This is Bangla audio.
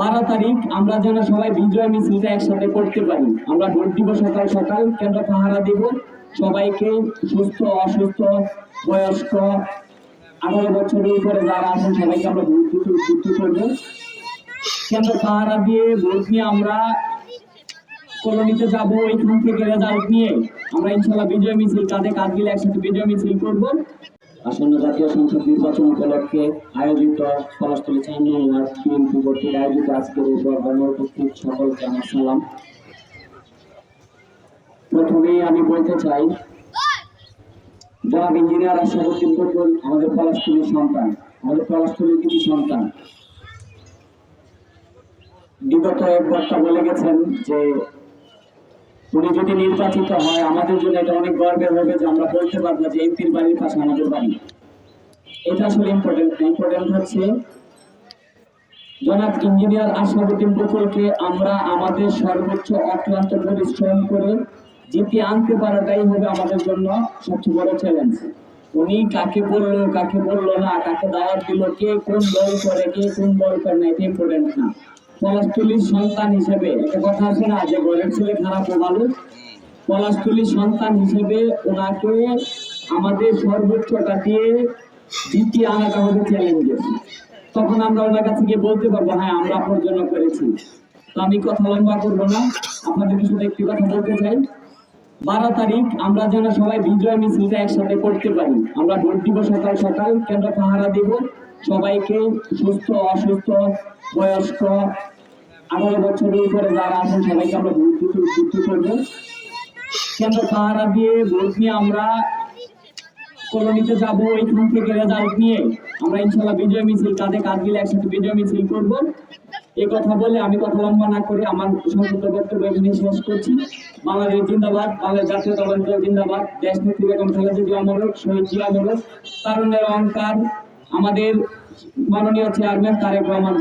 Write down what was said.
12 তারিখ আমরা যেন সবাই বিজয় মিছিলটা একসাথে করতে পারি। আমরা ভোট দিব সকাল সকাল, কেন্দ্র পাহারা দিব। সবাইকে, সুস্থ অসুস্থ বয়স্ক 18 বছরের উপরে যারা আছেন সবাইকে আমরা ভোট দিতে উদ্বুদ্ধ করবো। কেন্দ্র পাহারা দিয়ে ভোট নিয়ে আমরা কলোনিতে যাব। ওইখান থেকে রেজাল্ট নিয়ে আমরা ইনশাল্লাহ বিজয় মিছিল, কাঁধে কাঁধ মিলে একসাথে বিজয় মিছিল করব। আসন্ন জাতীয় সংসদ নির্বাচন উপলক্ষে আয়োজিত পলাশতলী 4 নং ওয়ার্ড বিএনপি কর্তৃক আয়োজিত আজকের এই প্রোগ্রামে উপস্থিত সকলকে আমার সালাম। প্রথমেই আমি বলতে চাই, জনাব ইঞ্জিনিয়ার আশরাফুদ্দিন বকুল আমাদের পলাশতলীর সন্তান, আমাদের পলাশতলীর কৃতি সন্তান। বিগত এক বক্তা বলে গেছেন যে উনি যদি নির্বাচিত হয় আমাদের জন্য এটা অনেক গর্বের হবে যে আমরা বলতে পারবো যে এমপির বাড়ির পাশে আমাদের বাড়ি। এটা আসলে ইম্পর্টেন্ট হচ্ছে জনাব ইঞ্জিনিয়ার আশরাফুদ্দিন বকুলকে আমরা আমাদের সর্বোচ্চ অক্লান্ত পরিশ্রম করে জিতে আনতে পারাটাই হবে আমাদের জন্য সবচেয়ে বড় চ্যালেঞ্জ। উনি কাকে বললো না, কাকে দাওয়াত দিল, কে কোন দল করে, কে কোন দল করে না, এটা ইম্পর্টেন্ট না। পলাশতলীর সন্তান হিসেবে একটা কথা আছে না যে ঘরের ছেলে খারাপ ও ভালো। পলাশতলীর সন্তান হিসেবে ওনাকে আমাদের সর্বোচ্চটা দিয়ে জিতিয়ে আনাটা হবে চ্যালেঞ্জ। তখন আমরা ওনার কাছে গিয়ে বলতে পারবো হ্যাঁ আমরা আপনার জন্য করেছি। তো আমি কথা লম্বা করবো না, আপনাদের শুধু একটি কথা বলতে চাই, 12 তারিখ আমরা যেন সবাই বিজয় মিছিলটা একসাথে করতে পারি। আমরা ভোট দিব সকাল সকাল, কেন্দ্র পাহারা দিব। সবাইকে, সুস্থ অসুস্থ বয়স্ক 18 বছরের উপরে যারা আছেন সবাইকে আমরা ভোট দিতে উদ্বুদ্ধ করবো। কেন্দ্র পাহারা দিয়ে ভোট নিয়ে আমরা কলোনিতে যাব। ওইখান থেকে রেজাল্ট নিয়ে আমরা ইনশাল্লাহ বিজয় মিছিল, কাঁধে কাঁধ মিলে একসাথে বিজয় মিছিল করব। এই কথা বলে আমি কথা লম্বা না করে আমার সংক্ষিপ্ত বক্তব্য এখানে শেষ করছি। বাংলাদেশ জিন্দাবাদ, বাংলাদেশ জাতীয়তাবাদী দল জিন্দাবাদ, দেশ নেত্রী বেগম খালেদা জিয়া অমর, শহীদ জিয়া অমর, তারুণ্যের অহংকার আমাদের মাননীয় চেয়ারম্যান তারেক রহমান।